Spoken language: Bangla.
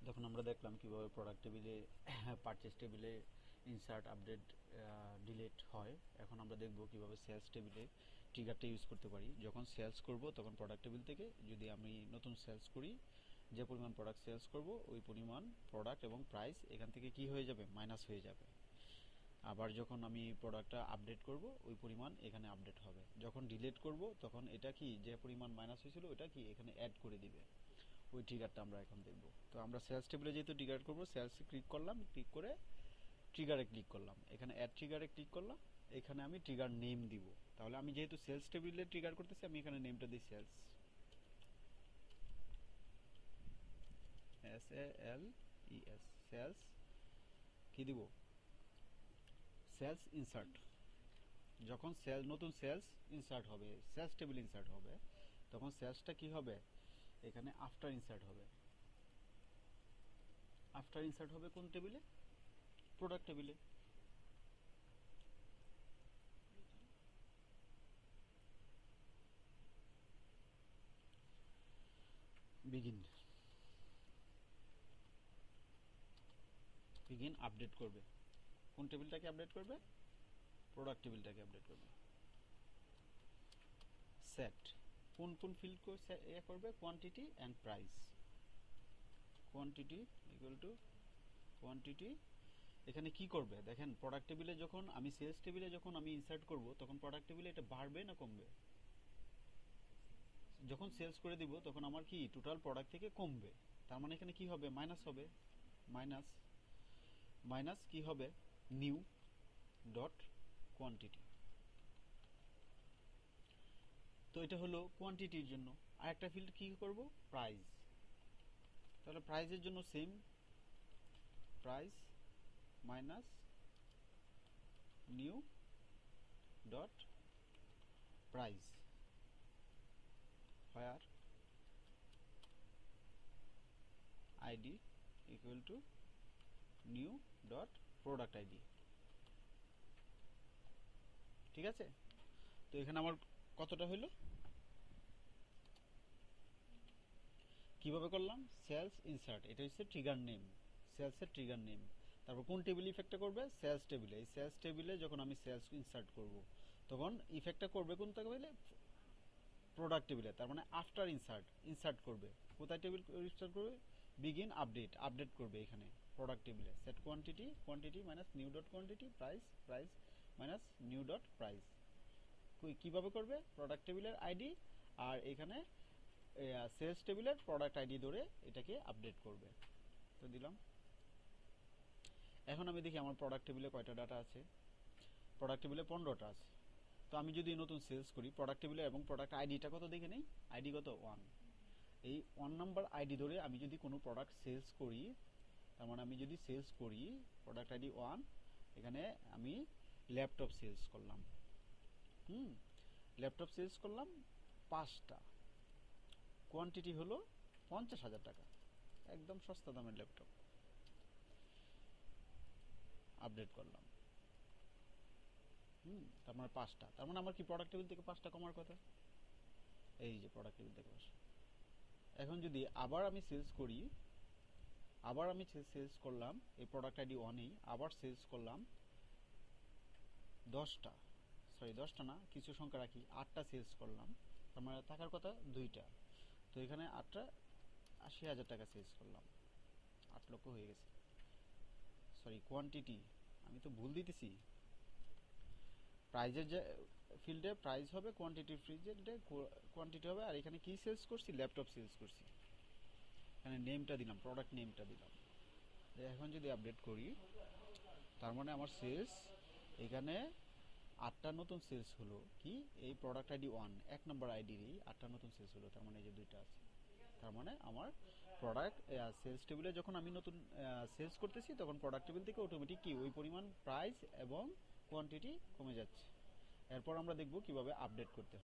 তখন আমরা দেখলাম কিভাবে প্রোডাক্ট টেবিলে পারচেজ টেবিলে ইনসার্ট আপডেট ডিলিট হয়। এখন আমরা দেখব কিভাবে সেলস টেবিলে ট্রিগারটা ইউজ করতে পারি। যখন সেলস করব তখন প্রোডাক্ট টেবিল থেকে যদি আমি নতুন সেলস করি, যে পরিমাণ প্রোডাক্ট সেলস করব ওই পরিমাণ প্রোডাক্ট এবং প্রাইস এখান থেকে কি হয়ে যাবে, মাইনাস হয়ে যাবে। আবার যখন আমি প্রোডাক্টটা আপডেট করব ওই পরিমাণ এখানে আপডেট হবে। যখন ডিলিট করব তখন এটা কি, যে পরিমাণ মাইনাস হয়েছিল ওটা কি এখানে অ্যাড করে দিবে। ওই ট্রিগারটা আমরা এখন দেখব। তো আমরা সেলস টেবিলে যেহেতু ট্রিগার করব, সেলসে ক্লিক করলাম, ক্লিক করে ট্রিগারে ক্লিক করলাম, এখানে অ্যাড ট্রিগারে ক্লিক করলাম, এখানে আমি ট্রিগার নেম দিব। তাহলে আমি যেহেতু সেলস টেবিলে ট্রিগার করতেছি, আমি এখানে নেমটা দিই সেলস, SALES, সেলস। কি দিব, সেলস ইনসার্ট। যখন নতুন সেলস ইনসার্ট হবে, সেলস টেবিল ইনসার্ট হবে, তখন সেলসটা কি হবে, এখানে আফটার ইনসার্ট হবে। আফটার ইনসার্ট হবে কোন টেবিলে, প্রোডাক্ট টেবিলে। বিগিন আপডেট করবে কোন টেবিলটাকে আপডেট করবে, প্রোডাক্ট টেবিলটাকে আপডেট করবে। সেট কোন কোন ফিল্ড করবে, quantity and price. Quantity equal to quantity. এখানে কি করবে দেখেন, প্রোডাক্ট টেবিলে যখন আমি সেলস টেবিলে যখন আমি ইনসার্ট করব তখন প্রোডাক্ট টেবিলে এটা বাড়বে না কমবে, যখন সেলস করে দিব তখন আমার কি টোটাল প্রোডাক্ট থেকে কমবে। তার মানে এখানে কি হবে, মাইনাস হবে। মাইনাস মাইনাস কি হবে, নিউ ডট কোয়ান্টিটি। তো এটা হলো কোয়ান্টিটির জন্য। আর একটা ফিল্ড কি করব, প্রাইস। তাহলে প্রাইসের জন্য same, price minus new dot price, where id equal to new dot product id। ঠিক আছে, তো এখানে আমার কতটা হইলো, কিভাবে করলাম, সেলস ইনসার্ট, এটা হচ্ছে ট্রিগার নেম, সেলসের ট্রিগার নেম। তারপর কোন টেবিল ইফেক্টটা করবে, সেলস টেবিলে। এই সেলস টেবিলে যখন আমি সেলস ইনসার্ট করব তখন ইফেক্টটা করবে কোন টেবিলে, প্রোডাক্ট টেবিলে। তার মানে আফটার ইনসার্ট করবে কোথায়, টেবিল ইনসার্ট করবে, বিগিন আপডেট করবে এখানে প্রোডাক্ট টেবিলে। Set quantity minus new dot quantity, price minus new dot price. কিভাবে করবে, প্রোডাক্ট টেবিলের আইডি আর এখানে সেলস টেবিলের প্রোডাক্ট আইডি ধরে এটাকে আপডেট করবে। তো দিলাম। এখন আমি দেখি আমার প্রোডাক্ট টেবিলে কয়টা ডাটা আছে। প্রোডাক্ট টেবিলে 15টা আছে। তো আমি যদি নতুন সেলস করি, প্রোডাক্ট টেবিলে এবং প্রোডাক্ট আইডিটা কত দেখে নেই, আইডি কত 1। এই 1 নাম্বার আইডি ধরে আমি যদি কোনো প্রোডাক্ট সেলস করি, তার মানে আমি যদি সেলস করি প্রোডাক্ট আইডি 1, এখানে আমি ল্যাপটপ সেলস করলাম। ল্যাপটপ সেলস করলাম 5টা, কোয়ান্টিটি হলো 50,000 টাকা, একদম সস্তা দামের ল্যাপটপ। আপডেট করলাম, তার মানে 5টা। তার মানে আমার কি প্রোডাক্ট টেবিল থেকে 5টা কমার কথা, এই যে প্রোডাক্ট টেবিল থেকে 5। এখন যদি আবার আমি সেলস করি, আবার আমি সেলস করলাম এই প্রোডাক্ট আইডি 1এই, আবার সেলস করলাম 10টা, সরি 10টা না, কিছু সংখ্যা রাখি, 8টা সেলস করলাম, তার মানে থাকার কথা 2টা। তো এখানে 8টা 80,000 টাকা সেলস করলাম, 8 লক্ষ হয়ে গেছে। সরি কোয়ান্টিটি, আমি তো ভুল দিতেছি। প্রাইজের যে ফিল্ডে প্রাইস হবে, কোয়ান্টিটির ফিল্ডে কোয়ান্টিটি হবে। আর এখানে কি সেলস করছি, ল্যাপটপ সেলস করছি। এখানে নেমটা দিলাম, প্রোডাক্ট নেমটা দিলাম। এখন যদি আপডেট করি, তার মানে আমার সেলস এখানে 8টা নতুন সেলস হলো, কি এই প্রোডাক্ট আইডি 1 এক নম্বর আইডিরই 8টা নতুন সেলস হলো। তার মানে এই যে 2টা আছে। তার মানে আমার প্রোডাক্ট সেলস টেবিলে যখন আমি নতুন সেলস করতেছি তখন প্রোডাক্ট টেবিল থেকে অটোমেটিক কি ওই পরিমাণ প্রাইস এবং কোয়ান্টিটি কমে যাচ্ছে। এরপর আমরা দেখব কিভাবে আপডেট করতে হয়।